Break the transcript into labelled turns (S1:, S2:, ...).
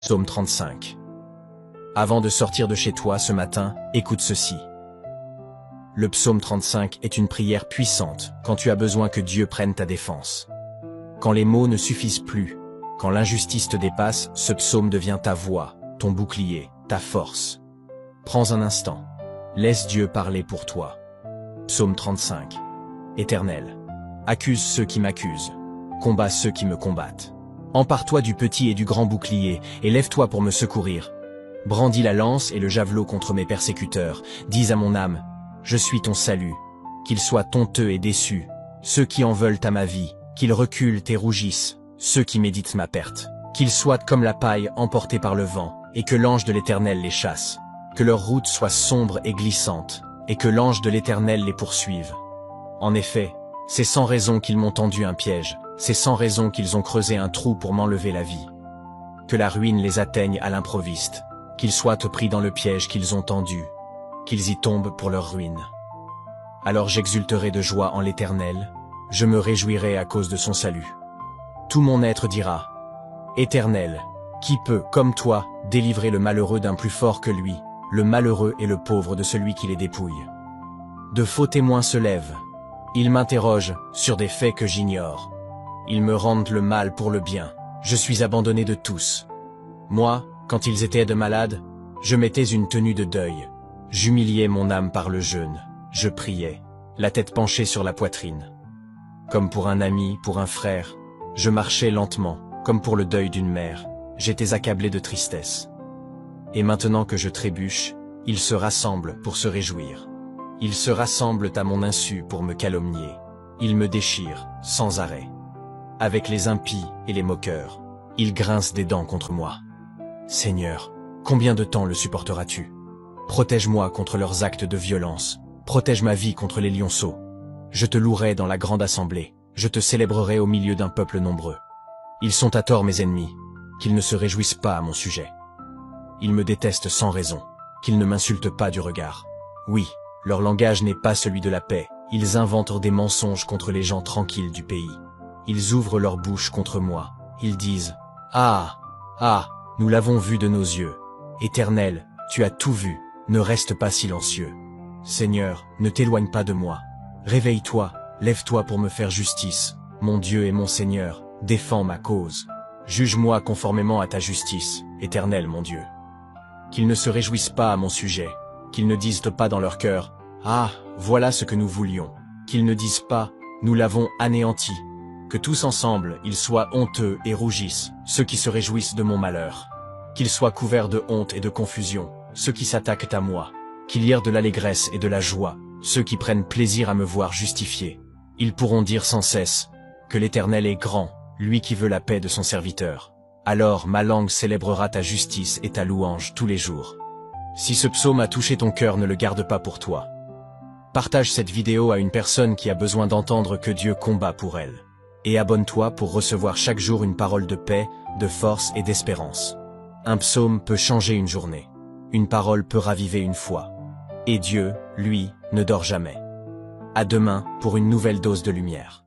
S1: Psaume 35. Avant de sortir de chez toi ce matin, écoute ceci. Le psaume 35 est une prière puissante quand tu as besoin que Dieu prenne ta défense. Quand les mots ne suffisent plus, quand l'injustice te dépasse, ce psaume devient ta voix, ton bouclier, ta force. Prends un instant. Laisse Dieu parler pour toi. Psaume 35. Éternel, accuse ceux qui m'accusent. Combat ceux qui me combattent. Empare-toi du petit et du grand bouclier, et lève-toi pour me secourir. Brandis la lance et le javelot contre mes persécuteurs. Dis à mon âme, je suis ton salut. Qu'ils soient honteux et déçus, ceux qui en veulent à ma vie, qu'ils reculent et rougissent, ceux qui méditent ma perte. Qu'ils soient comme la paille emportée par le vent, et que l'ange de l'Éternel les chasse. Que leur route soit sombre et glissante, et que l'ange de l'Éternel les poursuive. En effet, c'est sans raison qu'ils m'ont tendu un piège, c'est sans raison qu'ils ont creusé un trou pour m'enlever la vie. Que la ruine les atteigne à l'improviste, qu'ils soient pris dans le piège qu'ils ont tendu, qu'ils y tombent pour leur ruine. Alors j'exulterai de joie en l'Éternel, je me réjouirai à cause de son salut. Tout mon être dira, Éternel, qui peut, comme toi, délivrer le malheureux d'un plus fort que lui, le malheureux et le pauvre de celui qui les dépouille. De faux témoins se lèvent. Ils m'interrogent sur des faits que j'ignore. Ils me rendent le mal pour le bien. Je suis abandonné de tous. Moi, quand ils étaient de malades, je mettais une tenue de deuil. J'humiliais mon âme par le jeûne. Je priais, la tête penchée sur la poitrine. Comme pour un ami, pour un frère, je marchais lentement, comme pour le deuil d'une mère. J'étais accablé de tristesse. Et maintenant que je trébuche, ils se rassemblent pour se réjouir. Ils se rassemblent à mon insu pour me calomnier. Ils me déchirent, sans arrêt. Avec les impies et les moqueurs, ils grincent des dents contre moi. Seigneur, combien de temps le supporteras-tu? Protège-moi contre leurs actes de violence. Protège ma vie contre les lionceaux. Je te louerai dans la grande assemblée. Je te célébrerai au milieu d'un peuple nombreux. Ils sont à tort mes ennemis, qu'ils ne se réjouissent pas à mon sujet. Ils me détestent sans raison, qu'ils ne m'insultent pas du regard. Oui, leur langage n'est pas celui de la paix. Ils inventent des mensonges contre les gens tranquilles du pays. Ils ouvrent leur bouche contre moi. Ils disent « Ah, ah, nous l'avons vu de nos yeux. Éternel, tu as tout vu, ne reste pas silencieux. Seigneur, ne t'éloigne pas de moi. Réveille-toi, lève-toi pour me faire justice. Mon Dieu et mon Seigneur, défends ma cause. Juge-moi conformément à ta justice, Éternel mon Dieu. Qu'ils ne se réjouissent pas à mon sujet, qu'ils ne disent pas dans leur cœur « Ah, voilà ce que nous voulions », qu'ils ne disent pas « Nous l'avons anéanti ». Que tous ensemble, ils soient honteux et rougissent, ceux qui se réjouissent de mon malheur. Qu'ils soient couverts de honte et de confusion, ceux qui s'attaquent à moi. Qu'il y ait de l'allégresse et de la joie, ceux qui prennent plaisir à me voir justifié. Ils pourront dire sans cesse que l'Éternel est grand, lui qui veut la paix de son serviteur. Alors ma langue célébrera ta justice et ta louange tous les jours. Si ce psaume a touché ton cœur, ne le garde pas pour toi. Partage cette vidéo à une personne qui a besoin d'entendre que Dieu combat pour elle. Et abonne-toi pour recevoir chaque jour une parole de paix, de force et d'espérance. Un psaume peut changer une journée. Une parole peut raviver une foi. Et Dieu, lui, ne dort jamais. À demain pour une nouvelle dose de lumière.